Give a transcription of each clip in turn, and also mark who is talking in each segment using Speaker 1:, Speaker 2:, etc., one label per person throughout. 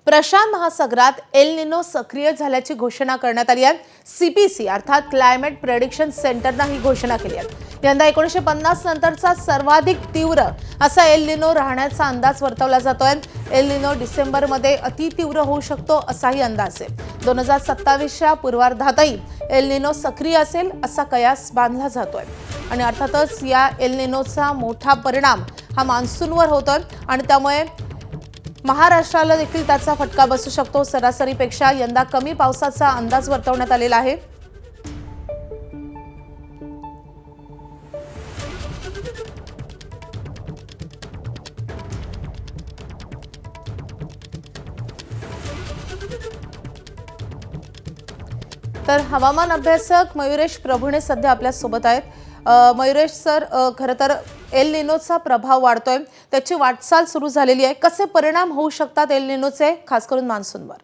Speaker 1: प्रशांत महासागरात El Nino सक्रिय झाल्याची घोषणा करण्यात आली आहे। सीपीसी अर्थात क्लायमेट प्रेडिक्शन सेंटरने ही घोषणा केली आहे। यंदा 1950 नंतरचा सर्वाधिक तीव्र असा एल निनो राहण्याचा अंदाज वर्तवला जातोय। एल निनो डिसेंबरमध्ये अति तीव्र होऊ शकतो असाही अंदाज आहे। 2027च्या पूर्वार्धातही एल निनो सक्रिय असेल असा कयास बांधला जातोय आणि अर्थातच या एल निनोचा मोठा परिणाम हा मान्सूनवर होतोय आणि त्यामुळे महाराष्ट्राला देखील त्याचा फटका बसू शकतो। सरासरीपेक्षा यंदा कमी पावसाचा अंदाज वर्तवण्यात आलेला आहे। तर हवामान अभ्यासक मयुरेश प्रभुणे सध्या आपल्या सोबत आहेत। मयुरेश सर, खरं तर एल निनोचा प्रभाव वाढतोय, त्याची वाटचाल सुरू झालेली आहे। कसे परिणाम होऊ शकतात एल निनोचे, खास करून मान्सूनवर?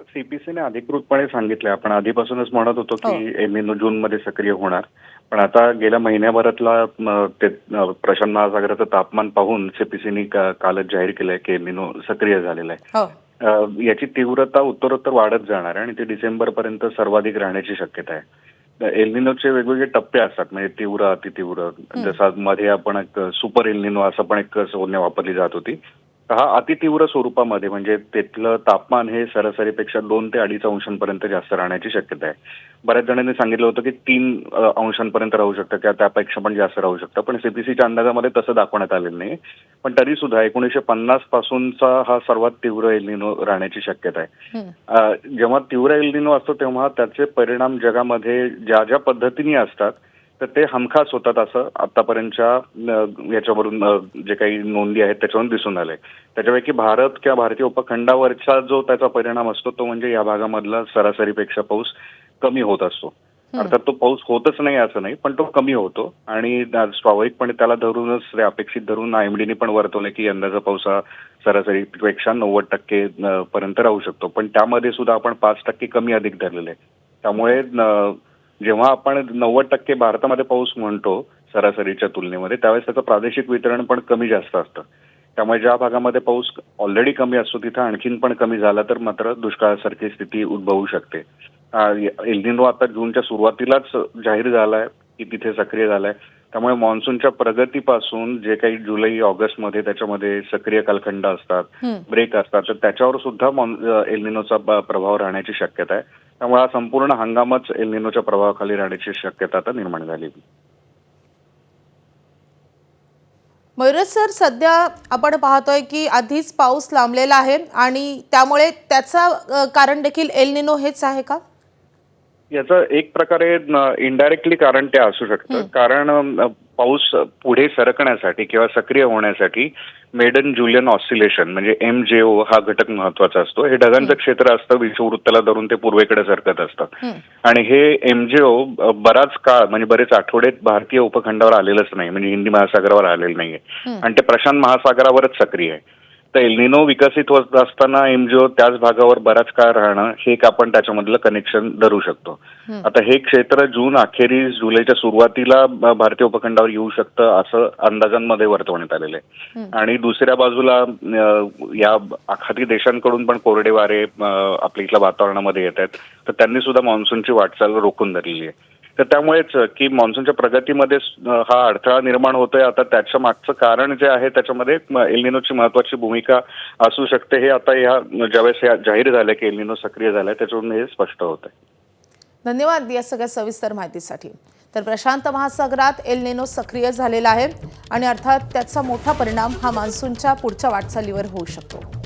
Speaker 2: सीपीसीने अधिकृतपणे सांगितले, आपण आधीपासूनच म्हणत होतो की एल निनो जून मध्ये सक्रिय होणार, पण आता गेल्या महिन्याभरातला ते प्रशांत महासागराचं तापमान पाहून सीपीसीने कालच जाहीर केलंय की एल निनो सक्रिय झालेला आहे। याची तीव्रता उत्तरोत्तर वाढत जाणार आहे आणि ते डिसेंबर पर्यंत सर्वाधिक राहण्याची शक्यता आहे। एल निनोचे वेगवेगळे टप्पे असतात, म्हणजे तीव्र, अतितीव्र, जसा मध्ये आपण एक सुपर एल निनो असं पण एक संज्ञा वापरली जात होती। हा अतितीव्र स्वरूपामध्ये म्हणजे तिथलं तापमान हे सरासरीपेक्षा 2 ते 2.5 अंशांपर्यंत जास्त राहण्याची शक्यता आहे। बऱ्याच जणांनी सांगितलं होतं की 3 अंशांपर्यंत राहू शकतं किंवा त्यापेक्षा पण जास्त राहू शकतं, पण सीपीसीच्या अंदाजामध्ये तसं दाखवण्यात आलेलं नाही। पण तरी सुद्धा 1950 पासूनचा हा सर्वात तीव्र एल निनो राहण्याची शक्यता आहे। जेव्हा तीव्र एल निनो असतो तेव्हा त्याचे परिणाम जगामध्ये ज्या ज्या पद्धतीने असतात तर ते हमखास होतात असं आतापर्यंतच्या याच्यावरून जे काही नोंदी आहेत त्याच्यावरून दिसून आलंय। त्याच्यापैकी भारत किंवा भारतीय उपखंडावरचा जो त्याचा परिणाम असतो तो म्हणजे या भागामधला सरासरीपेक्षा पाऊस कमी होत असतो। अर्थात तो पाऊस होतच नाही असं नाही, पण तो कमी होतो आणि स्वाभाविकपणे त्याला धरूनच ते अपेक्षित धरून आयएमडीने पण वर्तवले की यंदाचा पाऊस हा सरासरीपेक्षा 90% पर्यंत राहू शकतो, पण त्यामध्ये सुद्धा आपण 5% कमी अधिक धरलेले आहे। त्यामुळे जेव्हा आपण 90% भारतामध्ये पाऊस म्हणतो सरासरीच्या तुलनेमध्ये, त्यावेळेस त्याचं प्रादेशिक वितरण पण कमी जास्त असतं। त्यामुळे ज्या भागामध्ये पाऊस ऑलरेडी कमी असतो तिथं आणखीन पण कमी झाला तर मात्र दुष्काळासारखी स्थिती उद्भवू शकते। एल निनो आता जूनच्या सुरुवातीलाच जाहीर झालाय की तिथे सक्रिय झालाय, त्यामुळे मान्सूनच्या प्रगतीपासून जे काही जुलै ऑगस्ट मध्ये त्याच्यामध्ये सक्रिय कालखंड असतात, ब्रेक असतात, तर त्याच्यावर सुद्धा एल निनोचा प्रभाव राहण्याची शक्यता आहे। त्यामुळे हा संपूर्ण हंगामच एल निनोच्या प्रभावाखाली राहण्याची शक्यता आता निर्माण झाली।
Speaker 1: मयुरेश सर, सध्या आपण पाहतोय की आधीच पाऊस लांबलेला आहे आणि त्यामुळे त्याचा कारण देखील एल निनो हेच आहे का?
Speaker 2: याचं एक प्रकारे इनडायरेक्टली कारण ते असू शकतं, कारण पाऊस पुढे सरकण्यासाठी किंवा सक्रिय होण्यासाठी मेडन जुलियन ऑसिलेशन म्हणजे MJO हा घटक महत्वाचा असतो। हे ढगांचं क्षेत्र असतं, विषुववृत्ताला धरून ते पूर्वेकडे सरकत असतात आणि हे MJO बराच काळ म्हणजे बरेच आठवडे भारतीय उपखंडावर आलेलंच नाही, म्हणजे हिंदी महासागरावर आलेलं नाहीये आणि ते प्रशांत महासागरावरच सक्रिय आहे। तर एल निनो विकसित होत असताना MJO त्याच भागावर बराच काळ राहणं हे एक आपण त्याच्यामधलं कनेक्शन धरू शकतो। आता हे क्षेत्र जून अखेरीस जुलैच्या सुरुवातीला भारतीय उपखंडावर येऊ शकतं असं अंदाजांमध्ये वर्तवण्यात आलेलं आहे आणि दुसऱ्या बाजूला या आखाती देशांकडून पण कोरडे वारे आपल्या इथल्या वातावरणामध्ये येत आहेत, तर त्यांनी सुद्धा मान्सूनची वाटचाल रोखून धरलेली आहे। तर त्यामुळेच की मान्सूनच्या प्रगतीमध्ये हा अडथळा निर्माण होतोय। आता त्याच्या मागचं कारण जे आहे त्याच्यामध्ये एल निनोची महत्वाची भूमिका असू शकते, हे आता ज्यावेळेस जाहीर झालंय की एल निनो सक्रिय झालाय त्याच्यावरून हे स्पष्ट होत आहे।
Speaker 1: धन्यवाद या सगळ्या सविस्तर माहितीसाठी। तर प्रशांत महासागरात एल निनो सक्रिय झालेला आहे आणि अर्थात त्याचा मोठा परिणाम हा मान्सूनच्या पुढच्या वाटचालीवर होऊ शकतो।